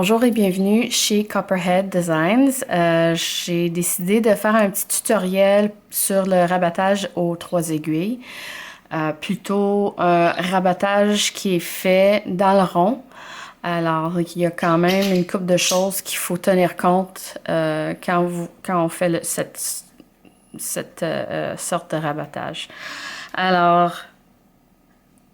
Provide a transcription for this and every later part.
Bonjour et bienvenue chez Copperhead Designs. J'ai décidé de faire un petit tutoriel sur le rabattage aux 3 aiguilles. Plutôt un rabattage qui est fait dans le rond. Alors, il y a quand même une couple de choses qu'il faut tenir compte quand on fait cette sorte de rabattage. Alors,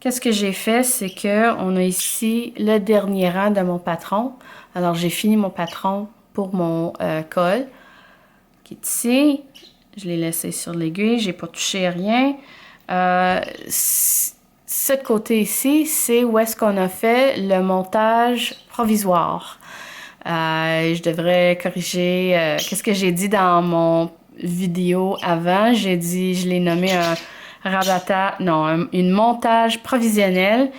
qu'est-ce que j'ai fait, c'est que on a ici le dernier rang de mon patron. Alors, j'ai fini mon patron pour mon col, qui est ici. Je l'ai laissé sur l'aiguille, j'ai pas touché rien. Ce côté ici, c'est où est-ce qu'on a fait le montage provisoire. Je devrais corriger qu'est-ce que j'ai dit dans mon vidéo avant. J'ai dit, je l'ai nommé un rabattage, non, une montage provisionnel.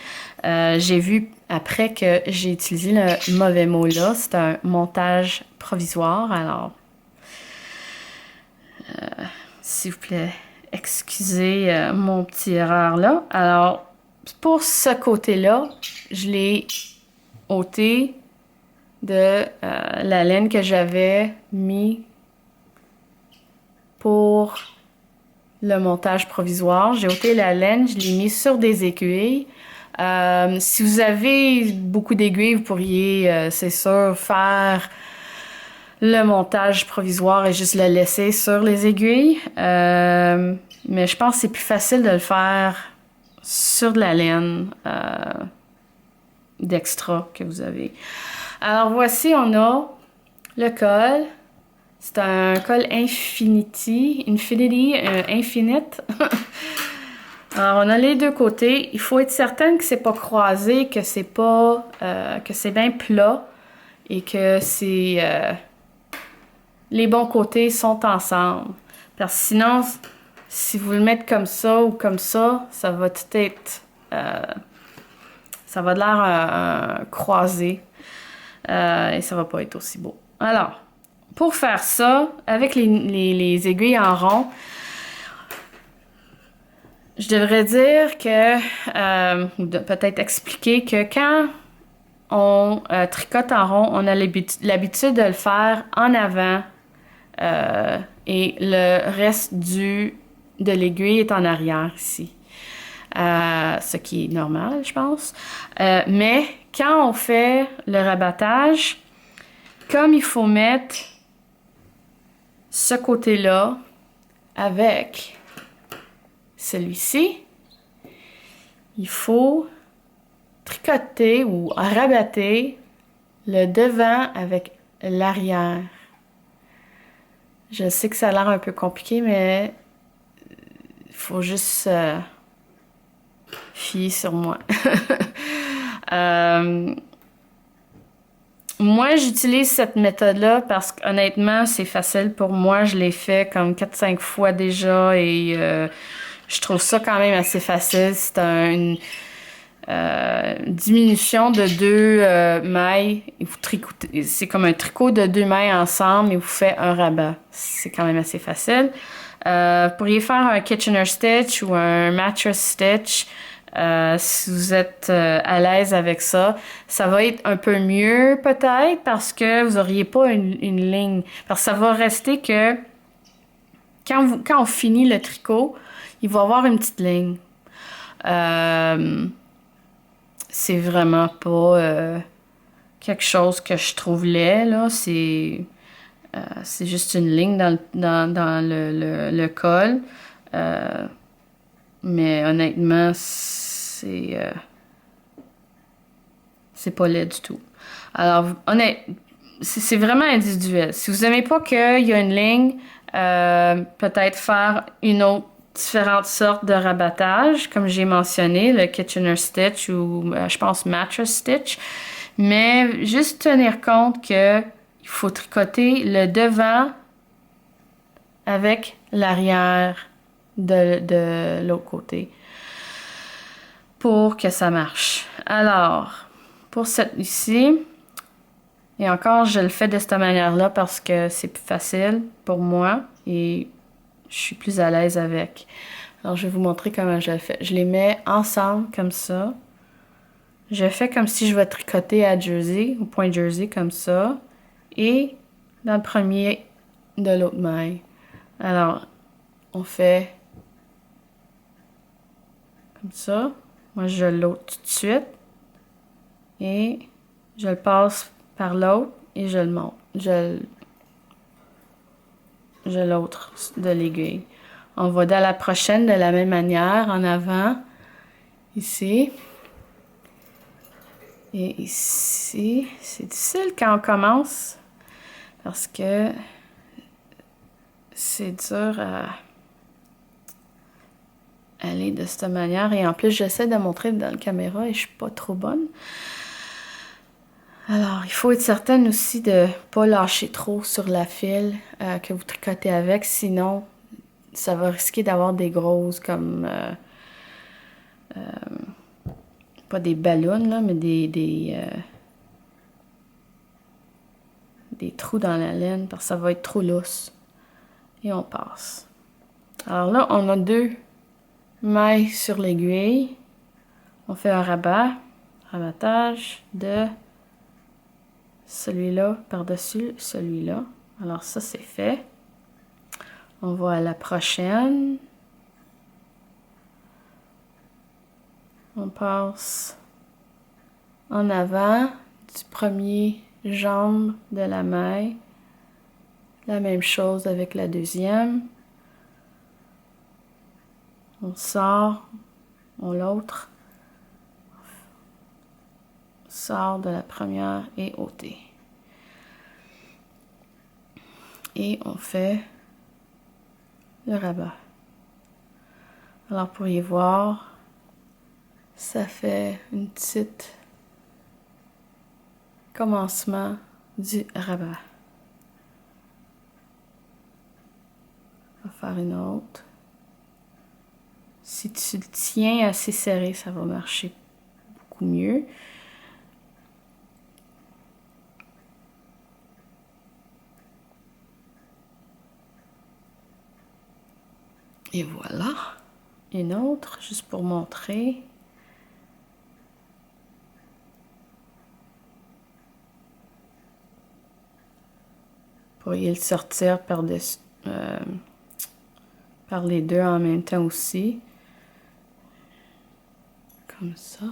J'ai vu après que j'ai utilisé le mauvais mot là. C'est un montage provisoire. Alors, s'il vous plaît, excusez mon petit erreur là. Alors, pour ce côté-là, je l'ai ôté de la laine que j'avais mis pour le montage provisoire. J'ai ôté la laine, je l'ai mis sur des aiguilles. Si vous avez beaucoup d'aiguilles, vous pourriez, c'est sûr, faire le montage provisoire et juste le laisser sur les aiguilles. Mais je pense que c'est plus facile de le faire sur de la laine d'extra que vous avez. Alors voici, on a le col. C'est un col Infinite. Alors on a les deux côtés. Il faut être certain que c'est pas croisé, que c'est pas, que c'est bien plat et que c'est les bons côtés sont ensemble. Parce que sinon, si vous le mettez comme ça ou comme ça va tout être, ça va de l'air croisé. Et ça va pas être aussi beau. Alors, pour faire ça, avec les aiguilles en rond, je devrais dire que, ou peut-être expliquer que quand on tricote en rond, on a l'habitude de le faire en avant et le reste de l'aiguille est en arrière ici. Ce qui est normal, je pense. Mais quand on fait le rabattage, comme il faut mettre ce côté-là avec celui-ci, il faut tricoter ou rabatter le devant avec l'arrière. Je sais que ça a l'air un peu compliqué, mais il faut juste fier sur moi. Moi, j'utilise cette méthode-là parce qu'honnêtement, c'est facile pour moi. Je l'ai fait comme 4-5 fois déjà et je trouve ça quand même assez facile. C'est une diminution de 2 mailles. C'est comme un tricot de 2 mailles ensemble et vous faites un rabat. C'est quand même assez facile. Vous pourriez faire un Kitchener stitch ou un mattress stitch. Si vous êtes à l'aise avec ça, ça va être un peu mieux peut-être parce que vous n'auriez pas une ligne. Parce que ça va rester que quand on finit le tricot, il va y avoir une petite ligne. C'est vraiment pas quelque chose que je trouve laid, là. C'est juste une ligne dans le col. Mais honnêtement, c'est pas laid du tout. Alors, c'est vraiment individuel. Si vous n'aimez pas qu'il y a une ligne, peut-être faire une autre différentes sortes de rabattage, comme j'ai mentionné, le Kitchener stitch ou je pense mattress stitch. Mais juste tenir compte que il faut tricoter le devant avec l'arrière de l'autre côté pour que ça marche. Alors, pour cette ici, et encore, je le fais de cette manière-là parce que c'est plus facile pour moi et je suis plus à l'aise avec. Alors, je vais vous montrer comment je le fais. Je les mets ensemble comme ça. je fais comme si je vais tricoter à jersey, au point jersey comme ça, et dans le premier de l'autre maille. Alors, on fait comme ça. Moi, je l'ôte tout de suite et je le passe par l'autre et je le monte. Je l'autre de l'aiguille. On va dans la prochaine de la même manière, en avant, ici. Et ici, c'est difficile quand on commence parce que c'est dur à aller de cette manière. Et en plus, j'essaie de montrer dans la caméra et je suis pas trop bonne. Alors, il faut être certaine aussi de ne pas lâcher trop sur la file que vous tricotez avec, sinon ça va risquer d'avoir des grosses comme pas des ballons là, mais des trous dans la laine parce que ça va être trop lousse. Et on passe. Alors là, on a 2 mailles sur l'aiguille. On fait un rabattage de celui-là par-dessus celui-là. Alors ça, c'est fait. On va à la prochaine. On passe en avant du premier jambe de la maille. La même chose avec la deuxième. On sort, on l'autre. Sort de la première et ôté. Et on fait le rabat. Alors, vous pourriez voir, ça fait une petite commencement du rabat. On va faire une autre. Si tu le tiens assez serré, ça va marcher beaucoup mieux. Et voilà. Une autre, juste pour montrer. Vous pourriez le sortir par-dessus, par les deux en même temps aussi. Comme ça.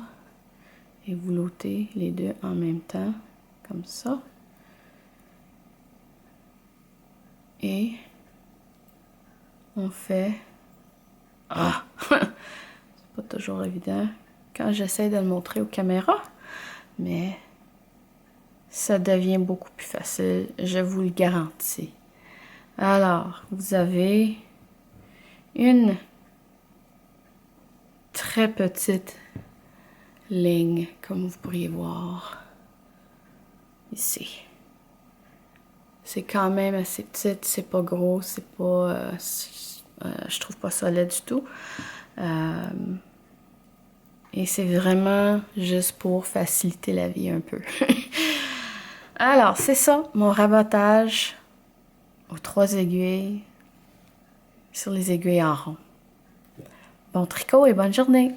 Et vous l'ôtez les deux en même temps. Comme ça. Et on fait... Ah! C'est pas toujours évident quand j'essaie de le montrer aux caméras. Mais ça devient beaucoup plus facile, je vous le garantis. Alors, vous avez une très petite ligne, comme vous pourriez voir ici. C'est quand même assez petite, c'est pas gros, c'est pas... je trouve pas ça laid du tout. Et c'est vraiment juste pour faciliter la vie un peu. Alors, c'est ça, mon rabattage aux 3 aiguilles sur les aiguilles en rond. Bon tricot et bonne journée!